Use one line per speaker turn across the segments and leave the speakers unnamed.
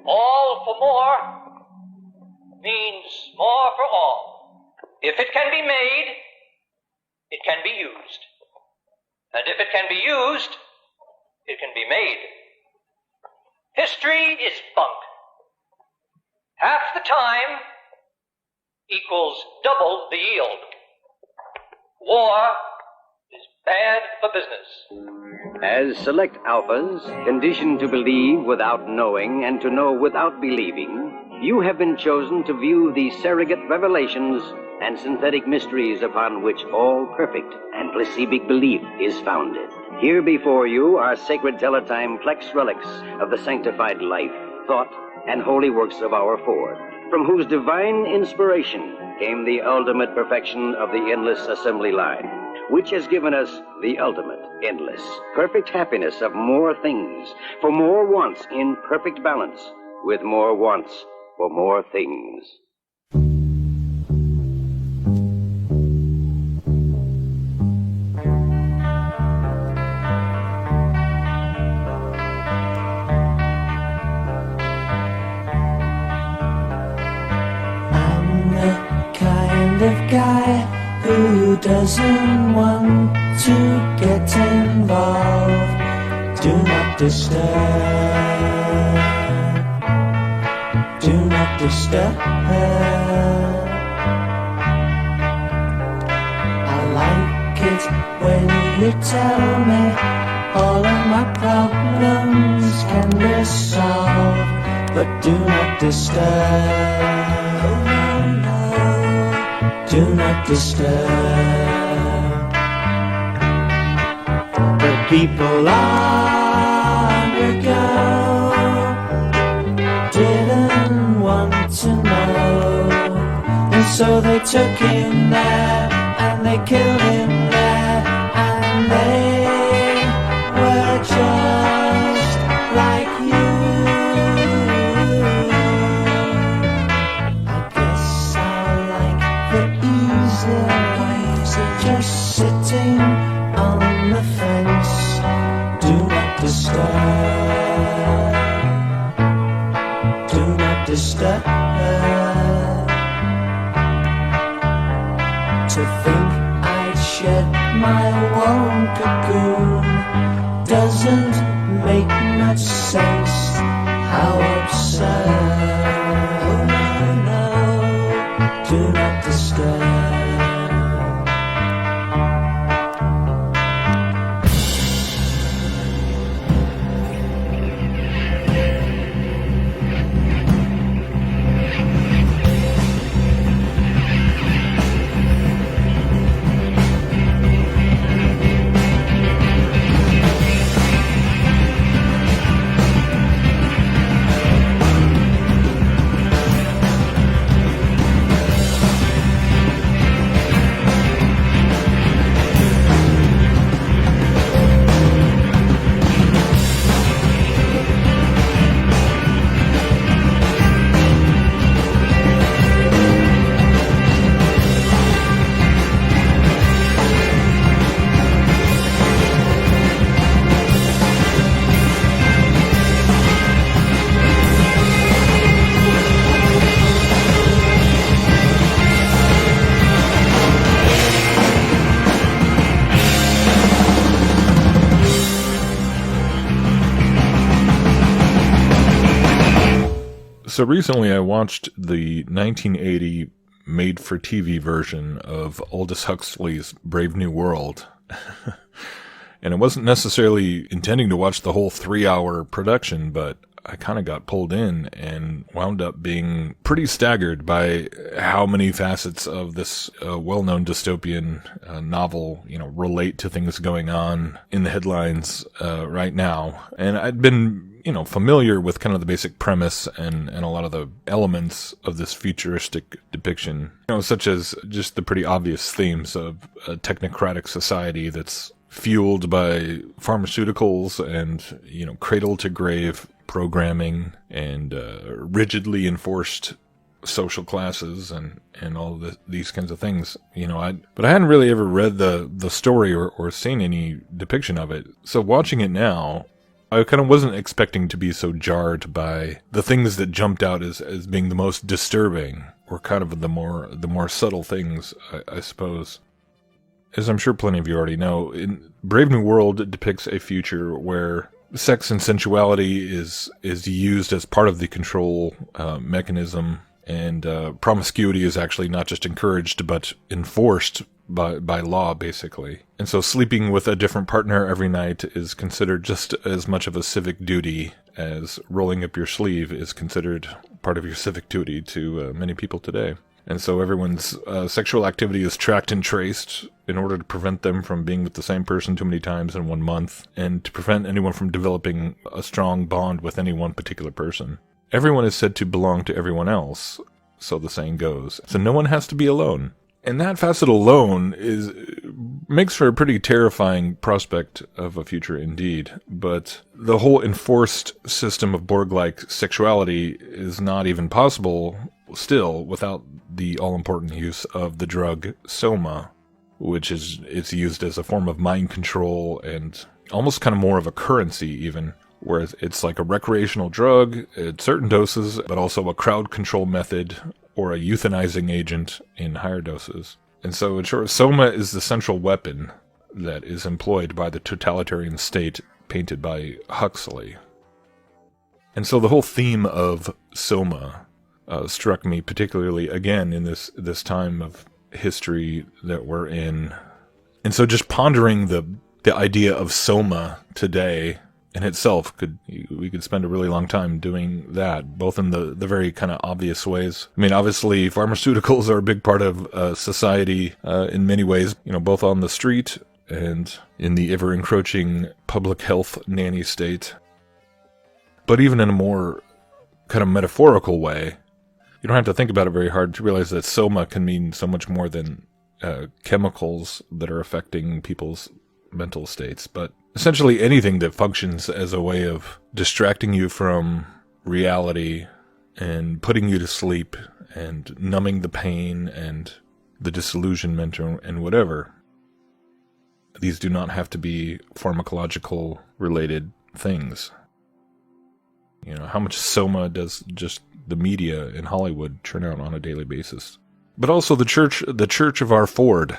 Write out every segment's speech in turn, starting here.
All for more means more for all. If it can be made, it can be used. And if it can be used, it can be made. History is bunk. Half the time equals double the yield. War is bad for business.
As select alphas, conditioned to believe without knowing and to know without believing, you have been chosen to view the surrogate revelations and synthetic mysteries upon which all perfect and placibic belief is founded. Here before you are sacred teletime plex relics of the sanctified life, thought, and holy works of our Ford, from whose divine inspiration came the ultimate perfection of the endless assembly line, which has given us the ultimate, endless, perfect happiness of more things, for more wants in perfect balance, with more wants for more things.
Of guy who doesn't want to get involved. Do not disturb. Do not disturb. I like it when you tell me all of my problems can be solved, but do not disturb. Do not disturb. The people long ago didn't want to know, and so they took him there and they killed him there, and they were just like you. Just sitting on the fence. Do not disturb. Do not disturb. To think I'd shed my warm cocoon doesn't make much sense. How absurd. Oh no, do not disturb.
So recently I watched the 1980 made-for-TV version of Aldous Huxley's Brave New World. And I wasn't necessarily intending to watch the whole 3-hour production, but I kind of got pulled in and wound up being pretty staggered by how many facets of this well-known dystopian novel, relate to things going on in the headlines right now. And I'd been familiar with kind of the basic premise and a lot of the elements of this futuristic depiction, such as just the pretty obvious themes of a technocratic society that's fueled by pharmaceuticals and, cradle to grave programming and rigidly enforced social classes and all these kinds of things, but I hadn't really ever read the story or seen any depiction of it. So watching it now, I kind of wasn't expecting to be so jarred by the things that jumped out as being the most disturbing, or kind of the more subtle things, I suppose. As I'm sure plenty of you already know, in Brave New World, it depicts a future where sex and sensuality is used as part of the control mechanism, and promiscuity is actually not just encouraged but enforced by law, basically. And so sleeping with a different partner every night is considered just as much of a civic duty as rolling up your sleeve is considered part of your civic duty to many people today. And so everyone's sexual activity is tracked and traced in order to prevent them from being with the same person too many times in 1 month, and to prevent anyone from developing a strong bond with any one particular person. Everyone is said to belong to everyone else, so the saying goes. So no one has to be alone. And that facet alone makes for a pretty terrifying prospect of a future indeed. But the whole enforced system of Borg-like sexuality is not even possible still without the all-important use of the drug Soma, which it's used as a form of mind control and almost kind of more of a currency even, whereas it's like a recreational drug at certain doses, but also a crowd control method or a euthanizing agent in higher doses. And so in short, Soma is the central weapon that is employed by the totalitarian state painted by Huxley. And so the whole theme of Soma struck me particularly again in this time of history that we're in. And so just pondering the idea of Soma today in itself, we could spend a really long time doing that, both in the very kind of obvious ways. I mean, obviously, pharmaceuticals are a big part of society in many ways, both on the street and in the ever-encroaching public health nanny state. But even in a more kind of metaphorical way, you don't have to think about it very hard to realize that Soma can mean so much more than chemicals that are affecting people's mental states, but essentially anything that functions as a way of distracting you from reality and putting you to sleep and numbing the pain and the disillusionment and whatever. These do not have to be pharmacological related things. How much Soma does just the media in Hollywood churn out on a daily basis? But also the church of our Ford,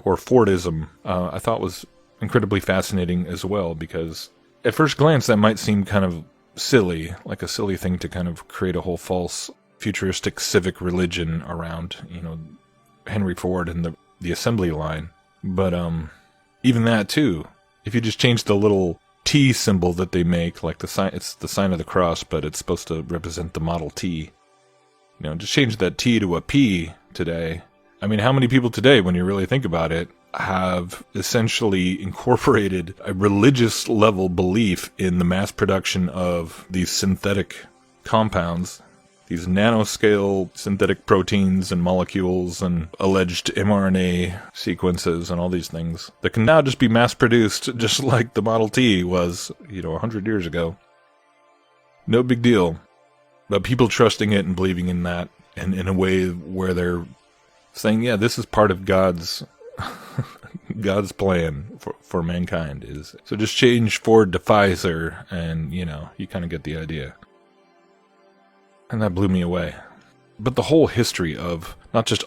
or Fordism, I thought was incredibly fascinating as well, because at first glance that might seem kind of silly, like a silly thing to kind of create a whole false futuristic civic religion around, Henry Ford and the assembly line. But even that too, if you just change the little T symbol that they make, like it's the sign of the cross, but it's supposed to represent the Model T. Just change that T to a P today. I mean, how many people today, when you really think about it, have essentially incorporated a religious level belief in the mass production of these synthetic compounds, these nanoscale synthetic proteins and molecules and alleged mRNA sequences and all these things that can now just be mass produced just like the Model T was, 100 years ago. No big deal. But people trusting it and believing in that, and in a way where they're saying, yeah, this is part of God's plan for mankind. So just change Ford to Pfizer and, you kind of get the idea. And that blew me away. But the whole history of not just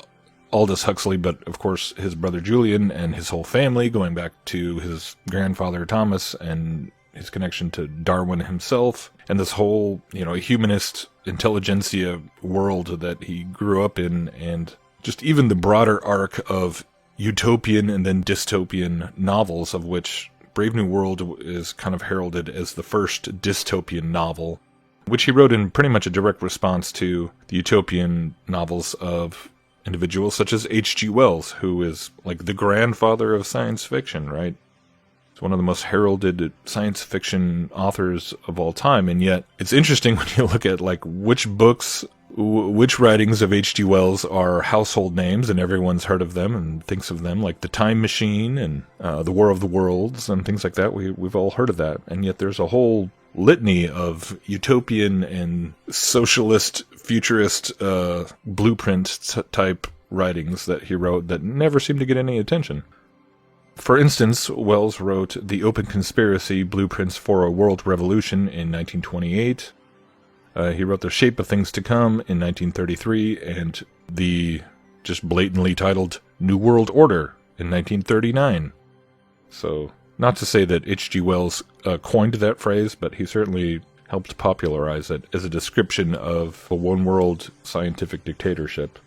Aldous Huxley, but of course his brother Julian and his whole family, going back to his grandfather Thomas and his connection to Darwin himself, and this whole, humanist intelligentsia world that he grew up in, and just even the broader arc of utopian and then dystopian novels, of which Brave New World is kind of heralded as the first dystopian novel, which he wrote in pretty much a direct response to the utopian novels of individuals such as H.G. Wells, who is like the grandfather of science fiction, right? He's one of the most heralded science fiction authors of all time, and yet it's interesting when you look at like which writings of H.G. Wells are household names and everyone's heard of them and thinks of them, like The Time Machine and The War of the Worlds and things like that. We've all heard of that, and yet there's a whole litany of utopian and socialist, futurist blueprint type writings that he wrote that never seem to get any attention. For instance, Wells wrote The Open Conspiracy, Blueprints for a World Revolution in 1928. He wrote The Shape of Things to Come in 1933, and the just blatantly titled New World Order in 1939. So, not to say that H.G. Wells coined that phrase, but he certainly helped popularize it as a description of a one-world scientific dictatorship,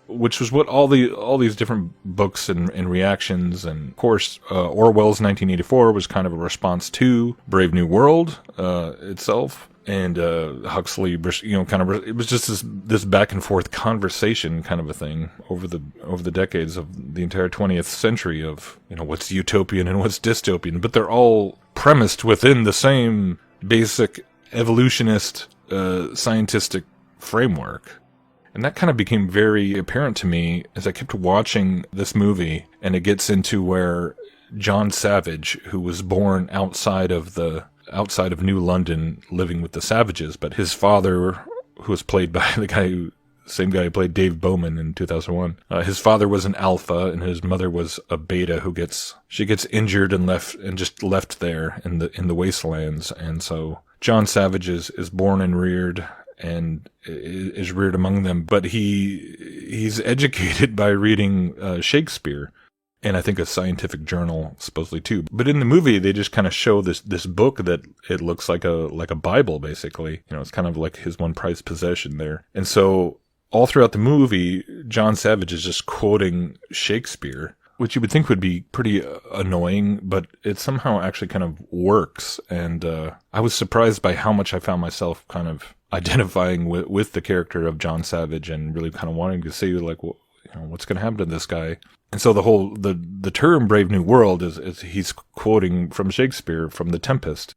which was what all these different books and reactions, and of course Orwell's 1984 was kind of a response to Brave New World itself, and Huxley, it was just this back and forth conversation kind of a thing over the decades of the entire 20th century of what's utopian and what's dystopian, but they're all premised within the same basic evolutionist scientific framework. And that kind of became very apparent to me as I kept watching this movie, and it gets into where John Savage, who was born outside of New London, living with the Savages, but his father, who was played by same guy who played Dave Bowman in 2001, his father was an alpha, and his mother was a beta who gets injured and left there in the wastelands, and so John Savage is born and reared and is reared among them, but he's educated by reading Shakespeare, and I think a scientific journal supposedly too. But in the movie, they just kind of show this book that it looks like a Bible, basically. It's kind of like his one prized possession there. And so all throughout the movie, John Savage is just quoting Shakespeare, which you would think would be pretty annoying, but it somehow actually kind of works. And I was surprised by how much I found myself kind of identifying with the character of John Savage, and really kind of wanting to see what's going to happen to this guy. And so the term Brave New World is he's quoting from Shakespeare, from The Tempest.